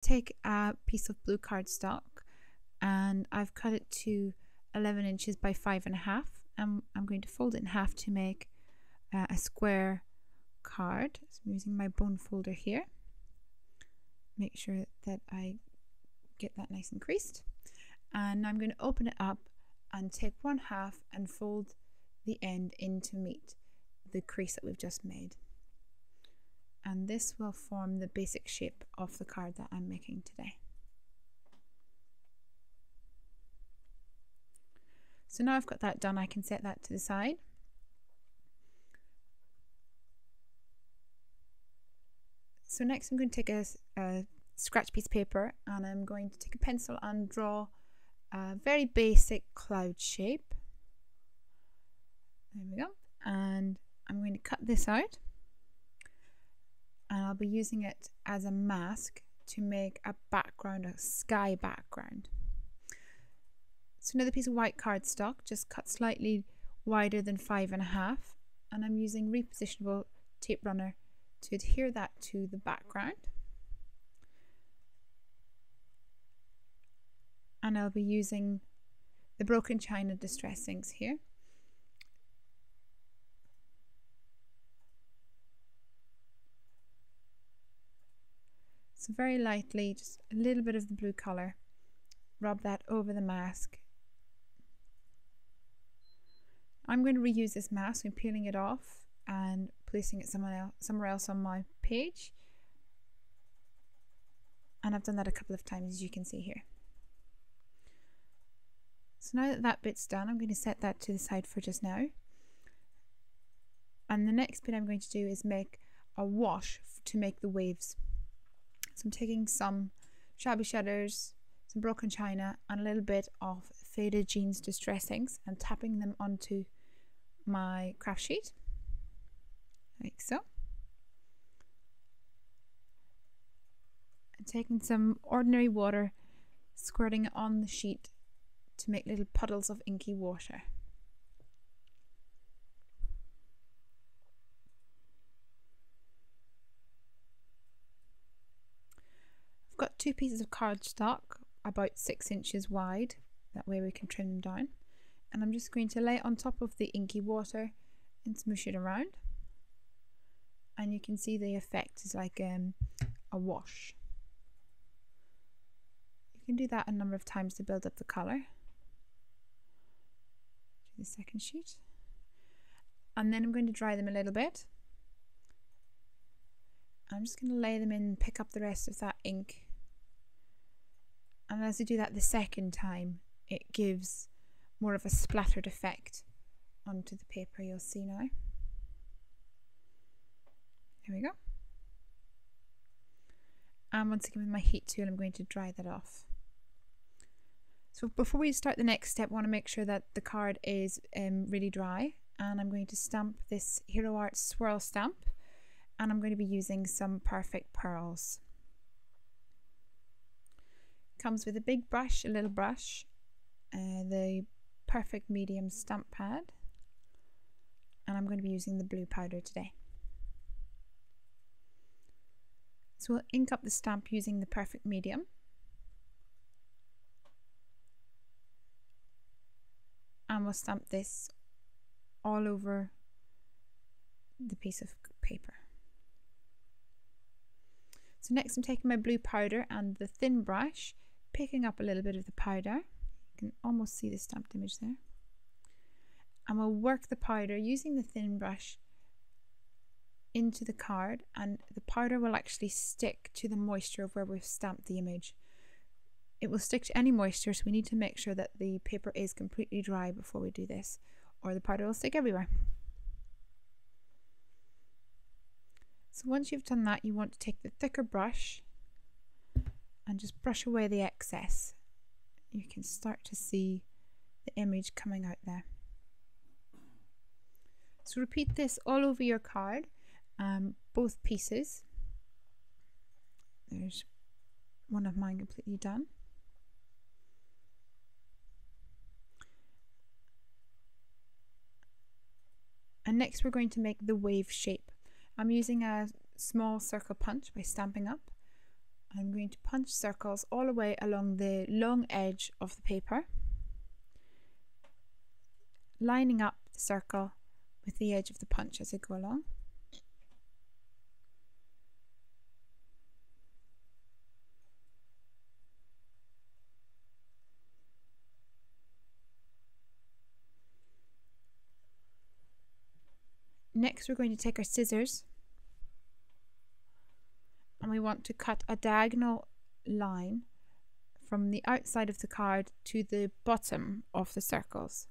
take a piece of blue cardstock and I've cut it to 11 inches by 5.5, and I'm going to fold it in half to make a square card. So I'm using my bone folder here. Make sure that I get that nice and creased. And now I'm going to open it up and take 1/2 and fold the end in to meet the crease that we've just made. And this will form the basic shape of the card that I'm making today. So now I've got that done, I can set that to the side. So next I'm going to take a scratch piece of paper and I'm going to take a pencil and draw a very basic cloud shape. There we go. And I'm going to cut this out, and I'll be using it as a mask to make a background, a sky background. So another piece of white cardstock, just cut slightly wider than 5.5, and I'm using repositionable tape runner to adhere that to the background. And I'll be using the Broken China Distress Inks here. So very lightly, just a little bit of the blue colour, rub that over the mask. I'm going to reuse this mask. I'm peeling it off and placing it somewhere else on my page. And I've done that a couple of times, as you can see here. So now that that bit's done, I'm going to set that to the side for just now. And the next bit I'm going to do is make a wash to make the waves. So I'm taking some Shabby Shutters, some Broken China, and a little bit of Faded Jeans Distress Inks, and tapping them onto my craft sheet, like so. And taking some ordinary water, squirting it on the sheet to make little puddles of inky water. I've got 2 pieces of cardstock about 6 inches wide, that way we can trim them down, and I'm just going to lay it on top of the inky water and smoosh it around, and you can see the effect is like a wash. You can do that a number of times to build up the colour. The second sheet, and then I'm going to dry them a little bit. I'm just going to lay them in and pick up the rest of that ink, and as I do that the second time, it gives more of a splattered effect onto the paper. You'll see now. There we go. And once again with my heat tool, I'm going to dry that off. So before we start the next step, I want to make sure that the card is really dry, and I'm going to stamp this Hero Art swirl stamp, and I'm going to be using some Perfect Pearls. Comes with a big brush, a little brush, the Perfect Medium stamp pad, and I'm going to be using the blue powder today. So we'll ink up the stamp using the Perfect Medium. And we'll stamp this all over the piece of paper. So next I'm taking my blue powder and the thin brush, picking up a little bit of the powder. You can almost see the stamped image there. And we'll work the powder using the thin brush into the card, and the powder will actually stick to the moisture of where we've stamped the image. It will stick to any moisture, so we need to make sure that the paper is completely dry before we do this, or the powder will stick everywhere. So once you've done that, you want to take the thicker brush and just brush away the excess. You can start to see the image coming out there. So repeat this all over your card, both pieces. There's one of mine completely done. And next we're going to make the wave shape. I'm using a small circle punch by Stampin' Up. I'm going to punch circles all the way along the long edge of the paper, lining up the circle with the edge of the punch as I go along. Next, we're going to take our scissors and we want to cut a diagonal line from the outside of the card to the bottom of the circles.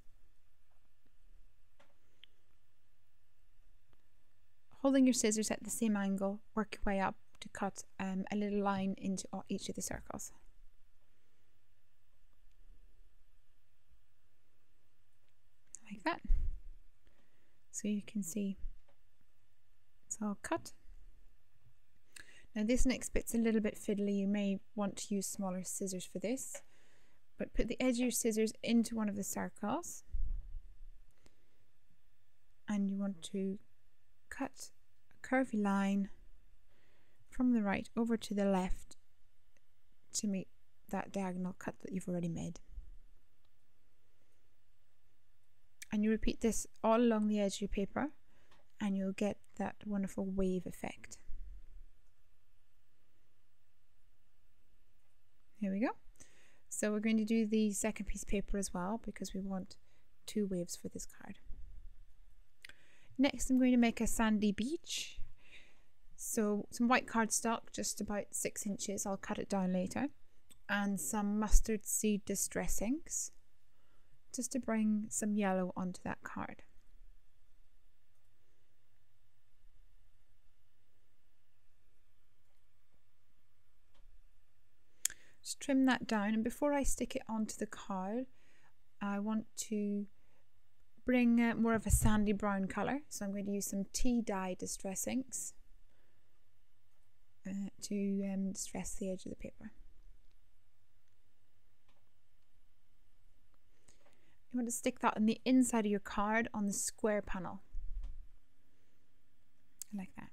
Holding your scissors at the same angle, work your way up to cut a little line into each of the circles. Like that. So you can see it's all cut. Now this next bit's a little bit fiddly. You may want to use smaller scissors for this, but put the edge of your scissors into one of the circles and you want to cut a curvy line from the right over to the left to meet that diagonal cut that you've already made. And you repeat this all along the edge of your paper and you'll get that wonderful wave effect. Here we go. So we're going to do the second piece of paper as well because we want 2 waves for this card. Next I'm going to make a sandy beach. So some white cardstock, just about 6 inches, I'll cut it down later, and some mustard seed distress inks, just to bring some yellow onto that card. Just trim that down, and before I stick it onto the card I want to bring more of a sandy brown colour, so I'm going to use some tea dye distress inks to distress the edge of the paper. You want to stick that on the inside of your card on the square panel, like that.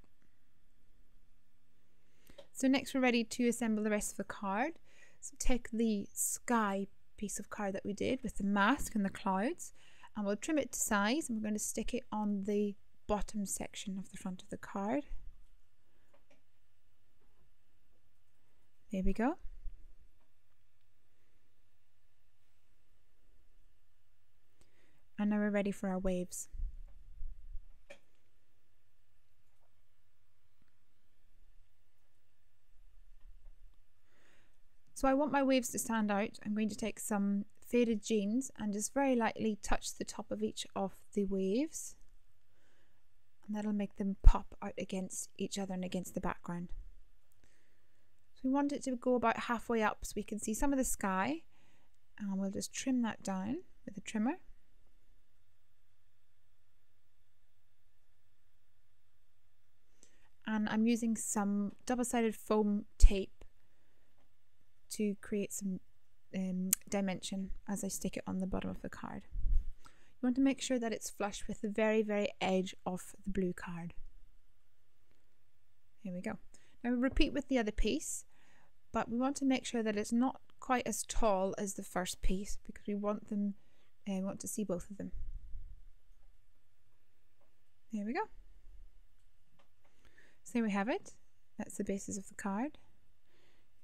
So next we're ready to assemble the rest of the card. So take the sky piece of card that we did with the mask and the clouds, and we'll trim it to size, and we're going to stick it on the bottom section of the front of the card. There we go. And now we're ready for our waves. So I want my waves to stand out. I'm going to take some faded jeans and just very lightly touch the top of each of the waves, and that'll make them pop out against each other and against the background. So we want it to go about halfway up so we can see some of the sky, and we'll just trim that down with a trimmer. And I'm using some double-sided foam tape to create some dimension as I stick it on the bottom of the card. You want to make sure that it's flush with the very, very edge of the blue card. Here we go. Now repeat with the other piece, but we want to make sure that it's not quite as tall as the first piece because we want them, want to see both of them. There we go. So there we have it. That's the basis of the card.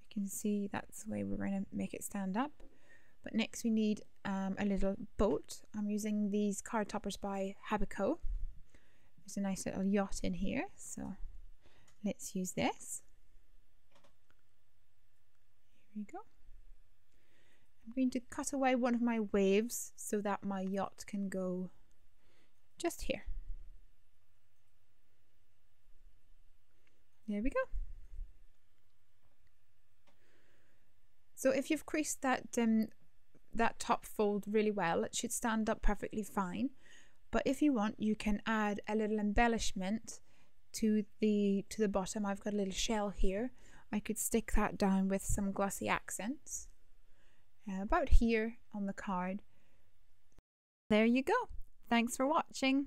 You can see that's the way we're going to make it stand up. But next we need a little boat. I'm using these card toppers by Habico. There's a nice little yacht in here, so let's use this. Here we go. I'm going to cut away one of my waves so that my yacht can go just here. There we go. So if you've creased that that top fold really well, it should stand up perfectly fine. But if you want, you can add a little embellishment to the bottom. I've got a little shell here. I could stick that down with some glossy accents about here on the card. There you go. Thanks for watching.